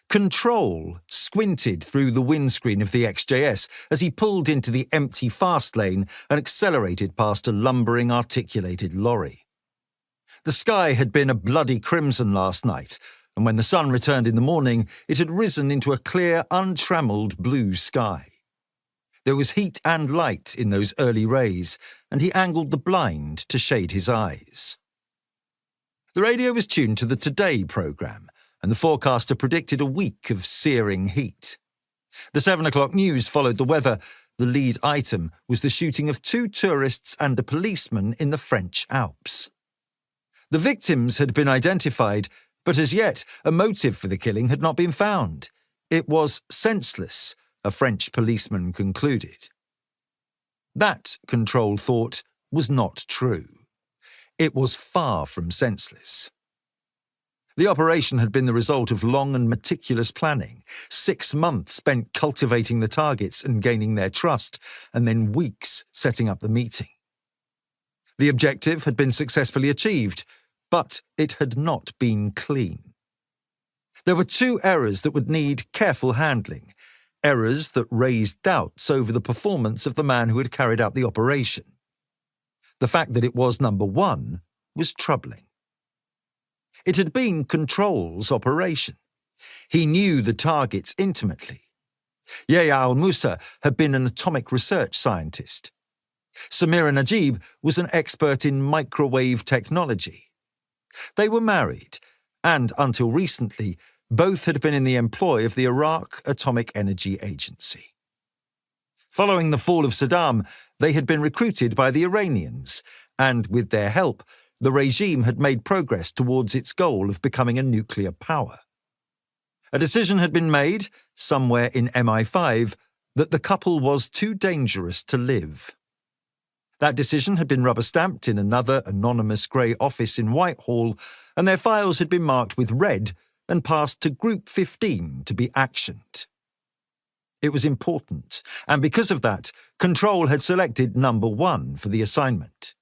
Control squinted through the windscreen of the XJS as he pulled into the empty fast lane and accelerated past a lumbering articulated lorry. The sky had been a bloody crimson last night, and when the sun returned in the morning, it had risen into a clear, untrammeled blue sky. There was heat and light in those early rays, and he angled the blind to shade his eyes. The radio was tuned to the Today programme, and the forecaster predicted a week of searing heat. The 7 o'clock news followed the weather. The lead item was the shooting of 2 tourists and a policeman in the French Alps. The victims had been identified, but as yet a motive for the killing had not been found. It was senseless, a French policeman concluded. That, Control thought, was not true. It was far from senseless. The operation had been the result of long and meticulous planning, 6 months spent cultivating the targets and gaining their trust, and then weeks setting up the meeting. The objective had been successfully achieved, but it had not been clean. There were 2 errors that would need careful handling, errors that raised doubts over the performance of the man who had carried out the operation. The fact that it was number 1 was troubling. It had been Control's operation. He knew the targets intimately. Yahya al-Musa had been an atomic research scientist. Samira Najib was an expert in microwave technology. They were married, and until recently, both had been in the employ of the Iraq Atomic Energy Agency. Following the fall of Saddam, they had been recruited by the Iranians, and with their help, the regime had made progress towards its goal of becoming a nuclear power. A decision had been made, somewhere in MI5, that the couple was too dangerous to live. That decision had been rubber-stamped in another anonymous grey office in Whitehall, and their files had been marked with red and passed to Group 15 to be actioned. It was important, and because of that, Control had selected number 1 for the assignment.